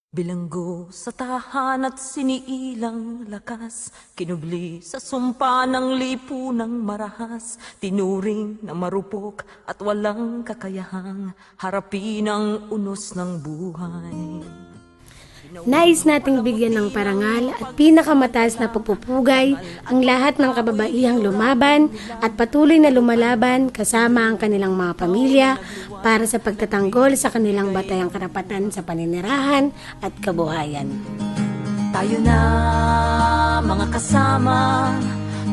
Bilanggo sa tahan at siniilang lakas, kinubli sa sumpa ng lipunang marahas, tinuring na marupok at walang kakayahang harapin ang unos ng buhay. Nais nating bigyan ng parangal at pinakamataas na pagpupugay ang lahat ng kababaihang lumaban at patuloy na lumalaban kasama ang kanilang mga pamilya para sa pagtatanggol sa kanilang batayang karapatan sa paninirahan at kabuhayan. Tayo na mga kasama,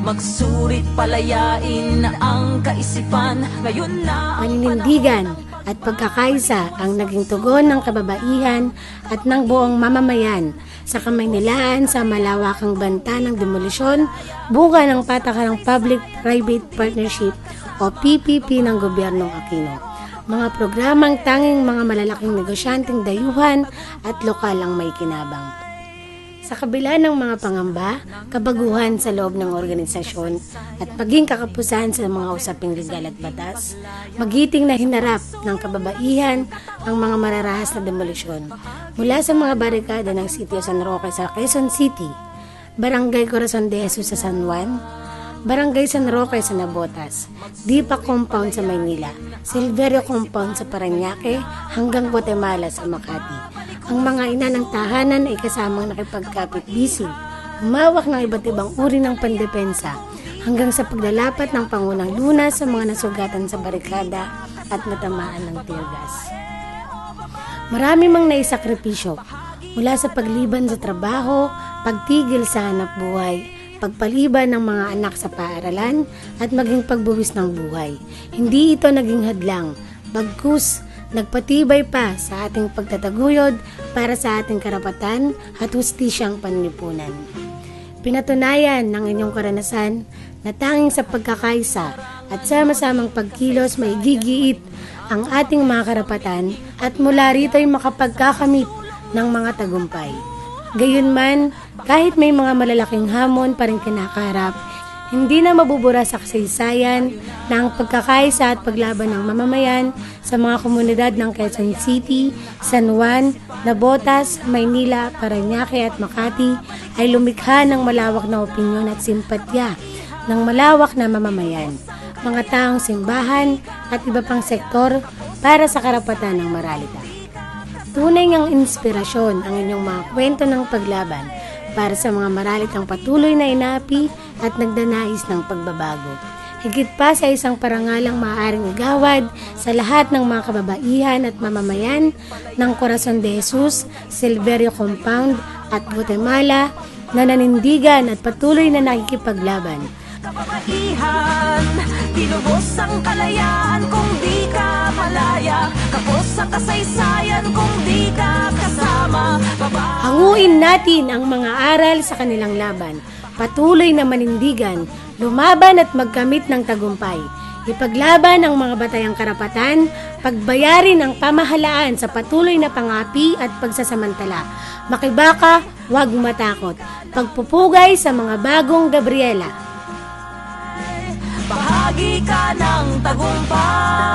magsurit palayain ang kaisipan, ngayon na Paninindigan at pagkakaisa ang naging tugon ng kababaihan at ng buong mamamayan sa Kamaynilaan sa malawakang banta ng demolisyon, bunga ng patakarang Public-Private Partnership o PPP ng Gobyernong Aquino. Mga programang tanging mga malalaking negosyanteng dayuhan at lokal ang may kinabang. Sa kabila ng mga pangamba, kabaguhan sa loob ng organisasyon at maging kakapusan sa mga usaping legal at batas, magiting na hinarap ng kababaihan ang mga mararahas na demolisyon mula sa mga barikada ng sitio San Roque sa Quezon City, Barangay Corazon de Jesus sa San Juan, Barangay San Roque sa Navotas, Dipa Compound sa Maynila, Silverio Compound sa Parañaque hanggang Guatemala sa Makati. Ang mga ina ng tahanan ay kasamang nakipagkapit-bisig, humawak ng iba't ibang uri ng pandepensa hanggang sa paglalapat ng Pangunang Lunas sa mga nasugatan sa barikada at natamaan ng tear gas. Marami mang naisakripisyo mula sa pagliban sa trabaho, pagtigil sa hanap buhay, pagpaliban ng mga anak sa paaralan at maging pagbuwis ng buhay. Hindi ito naging hadlang, bagkus nagpatibay pa sa ating pagtataguyod para sa ating karapatan at hustisyang panlipunan. Pinatunayan ng inyong karanasan na tanging sa pagkakaisa at sama-samang pagkilos may gigiit ang ating mga karapatan at mula rito'y makapagkakamit ng mga tagumpay. Gayunman, kahit may mga malalaking hamon pa rin kinakaharap, hindi na mabubura sa kasaysayan na ang pagkakaisa at paglaban ng mamamayan sa mga komunidad ng Quezon City, San Juan, Navotas, Maynila, Parañaque at Makati ay lumikha ng malawak na opinyon at simpatya ng malawak na mamamayan, mga taong simbahan at iba pang sektor para sa karapatan ng maralita. Tunay ngang inspirasyon ang inyong mga kwento ng paglaban para sa mga maralitang patuloy na inaapi at nagdanais ng pagbabago. Higit pa sa isang parangalang maaaring igawad sa lahat ng mga kababaihan at mamamayan ng Corazon de Jesus, Silverio Compound at Guatemala na nanindigan at patuloy na nakikipaglaban. kababaihan, tinubos ang kalayaan kung di ka malaya, kapos sa kasaysayan kung di ka kasama. Hanguin natin ang mga aral sa kanilang laban, patuloy na manindigan, lumaban at magkamit ng tagumpay. Ipaglaban ang mga batayang karapatan, pagbayarin ang pamahalaan sa patuloy na pangapi at pagsasamantala. Makibaka, huwag matakot. Pagpupugay sa mga bagong Gabriela. Bahagi ka ng tagumpay.